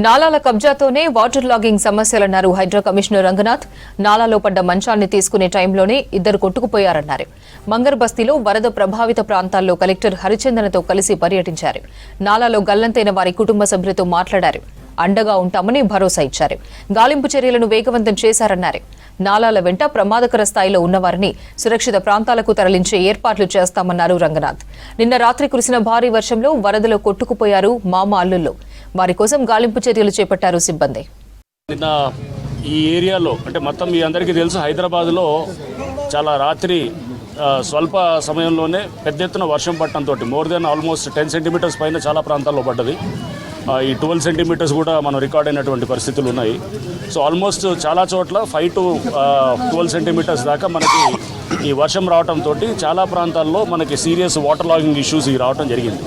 నాలాల కబ్జాతోనే water logging సమస్యలన్నారు HYDRAA commissioner Ranganath. నాలాలో పడ్డ మంచాన్ని తీసుకునే టైంలోనే ఇద్దరు కొట్టుకుపోయారన్నారు. మంగర్ బస్తీలో వరద ప్రభావిత ప్రాంతాల్లో కలెక్టర్ హరిచందనతో కలిసి పర్యటించారు. నాలాలో గల్లంతైన వారి కుటుంబ సభ్యులతో మాట్లాడారు. అండగా ఉంటామని భరోసా ఇచ్చారు. గాలింపు చర్యలను వేగవంతం చేశారన్నారు. నాలాల వెంట ప్రమాదకర స్థాయిలో ఉన్నవారిని సురక్షిత ప్రాంతాలకు తరలించే ఏర్పాట్లు చేస్తామన్నారు రంగనాథ్. నిన్న రాత్రి కురిసిన భారీ వర్షంలో వరదలో కొట్టుకుపోయారు మామ అల్లుల్లో. వారి కోసం గాలింపు చర్యలు చేపట్టారు సిబ్బంది. నిన్న ఈ ఏరియాలో అంటే మొత్తం మీ అందరికీ తెలుసు, హైదరాబాద్లో చాలా రాత్రి స్వల్ప సమయంలోనే పెద్ద ఎత్తున వర్షం పట్టడంతో మోర్ దెన్ ఆల్మోస్ట్ 10 సెంటీమీటర్స్ పైన చాలా ప్రాంతాల్లో పడ్డది. ఈ 12 సెంటీమీటర్స్ కూడా మనం రికార్డ్ అయినటువంటి పరిస్థితులు ఉన్నాయి. సో ఆల్మోస్ట్ చాలా చోట్ల 5 to 12 సెంటీమీటర్స్ దాకా మనకి ఈ వర్షం రావడంతో చాలా ప్రాంతాల్లో మనకి సీరియస్ వాటర్ లాగింగ్ ఇష్యూస్ రావడం జరిగింది.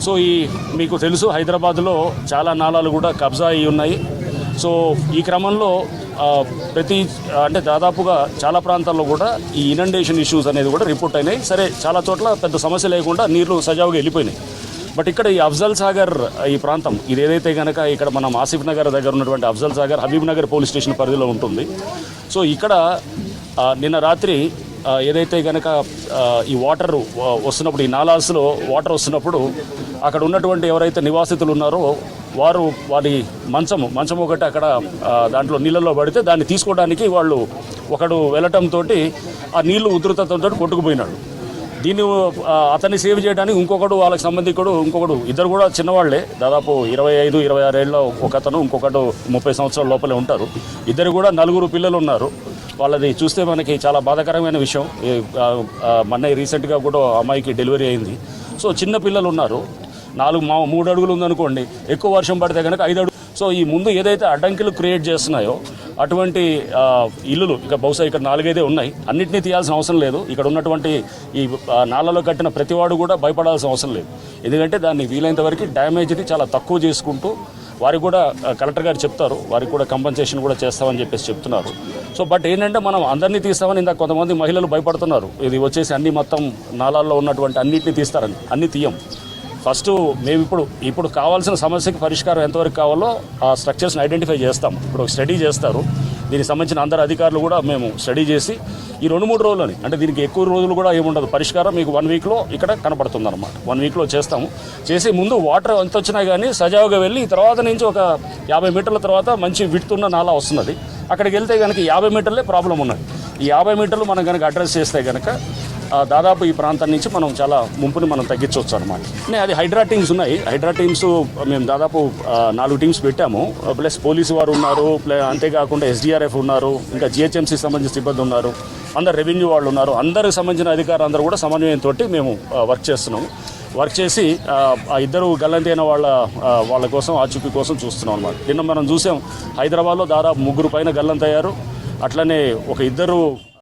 సో మీకు తెలుసు, హైదరాబాద్లో చాలా నాలాలు కూడా కబ్జా అయి ఉన్నాయి. సో ఈ క్రమంలో అంటే దాదాపుగా చాలా ప్రాంతాల్లో కూడా ఈ ఇనండేషన్ ఇష్యూస్ అనేది కూడా రిపోర్ట్ అయినాయి. సరే, చాలా చోట్ల పెద్ద సమస్య లేకుండా నీళ్లు సజావుగా వెళ్ళిపోయినాయి. బట్ ఇక్కడ ఈ అఫ్జల్ సాగర్ ఈ ప్రాంతం ఇది ఏదైతే కనుక ఇక్కడ మనం ఆసిఫ్ నగర్ దగ్గర ఉన్నటువంటి అఫ్జల్ సాగర్ హబీబ్ నగర్ పోలీస్ స్టేషన్ పరిధిలో ఉంటుంది. సో ఇక్కడ నిన్న రాత్రి ఏదైతే కనుక ఈ వాటర్ వస్తున్నప్పుడు, ఈ నాలాస్లో వాటర్ వస్తున్నప్పుడు అక్కడ ఉన్నటువంటి ఎవరైతే నివాసితులు ఉన్నారో వారి మంచం ఒకటి అక్కడ దాంట్లో నీళ్ళల్లో పడితే దాన్ని తీసుకోవడానికి వాళ్ళు ఒకడు వెళ్ళటంతో ఆ నీళ్లు ఉధృతతో కొట్టుకుపోయినాడు. దీన్ని అతన్ని సేవ్ చేయడానికి వాళ్ళకి సంబంధికుడు ఇద్దరు కూడా చిన్నవాళ్లే, దాదాపు 25-26 ఏళ్ళ ఒకతను, ఇంకొకడు 30 సంవత్సరాల లోపలే ఉంటారు. ఇద్దరు కూడా 4 పిల్లలు ఉన్నారు. వాళ్ళది చూస్తే మనకి చాలా బాధాకరమైన విషయం. మొన్న రీసెంట్గా కూడా అమ్మాయికి డెలివరీ అయింది. సో చిన్న పిల్లలు ఉన్నారు. 3 అడుగులు ఉందనుకోండి, ఎక్కువ వర్షం పడితే కనుక 5 అడుగులు. సో ఈ ముందు ఏదైతే అడ్డంకులు క్రియేట్ చేస్తున్నాయో అటువంటి ఇల్లులు ఇక బహుశా ఇక్కడ 4-5 ఉన్నాయి. అన్నింటినీ తీయాల్సిన అవసరం లేదు. ఇక్కడ ఉన్నటువంటి ఈ నాలలో కట్టిన ప్రతివాడు కూడా భయపడాల్సిన అవసరం లేదు. ఎందుకంటే దాన్ని వీలైనంత వరకు డ్యామేజ్ని చాలా తక్కువ చేసుకుంటూ వారికి కూడా కలెక్టర్ గారు చెప్తారు, వారికి కూడా కంపెన్సేషన్ కూడా చేస్తామని చెప్పేసి చెప్తున్నారు. సో బట్ ఏంటంటే మనం అందరినీ తీస్తామని ఇందాక కొంతమంది మహిళలు భయపడుతున్నారు. ఇది వచ్చేసి అన్ని మొత్తం నాలాల్లో ఉన్నటువంటి అన్నింటినీ తీస్తారని. అన్నీ తీయం. ఫస్ట్ మేము ఇప్పుడు కావాల్సిన సమస్యకి పరిష్కారం ఎంతవరకు కావాలో ఆ స్ట్రక్చర్స్ని ఐడెంటిఫై చేస్తాం. ఇప్పుడు స్టడీ చేస్తారు. దీనికి సంబంధించిన అందరు అధికారులు కూడా మేము స్టడీ చేసి ఈ 2-3 రోజులని, అంటే దీనికి ఎక్కువ రోజులు కూడా ఏముండదు, పరిష్కారం మీకు 1 వీక్లో ఇక్కడ కనపడుతుంది అనమాట. 1 వీక్లో చేస్తాము. చేసి ముందు వాటర్ ఎంత వచ్చినా కానీ సజావుగా వెళ్ళి తర్వాత నుంచి ఒక 50 మీటర్ల తర్వాత మంచి విడుతున్న నాలా వస్తున్నది. అక్కడికి వెళ్తే కనుక 50 మీటర్లే ప్రాబ్లం ఉన్నది. ఈ 50 మీటర్లు మనం కనుక అడ్రస్ చేస్తే కనుక దాదాపు ఈ ప్రాంతం నుంచి మనం చాలా ముంపుని మనం తగ్గించవచ్చు అనమాట. అది హైడ్రా టీమ్స్ ఉన్నాయి. హైడ్రా టీమ్స్ మేము దాదాపు 4 టీమ్స్ పెట్టాము. ప్లస్ పోలీసు వారు ఉన్నారు, అంతేకాకుండా SDRF ఉన్నారు, ఇంకా GHMC సంబంధించిన సిబ్బంది ఉన్నారు, అందరు రెవెన్యూ వాళ్ళు ఉన్నారు. అందరికి సంబంధించిన అధికారులు అందరూ కూడా సమన్వయంతో మేము వర్క్ చేస్తున్నాము. వర్క్ చేసి ఆ ఇద్దరు గల్లంతైన వాళ్ళ కోసం ఆచూకీ కోసం చూస్తున్నాం అనమాట. నిన్న మనం చూసాం, హైదరాబాద్లో దాదాపు 3 పైన గల్లంతయ్యారు. అట్లనే ఒక 2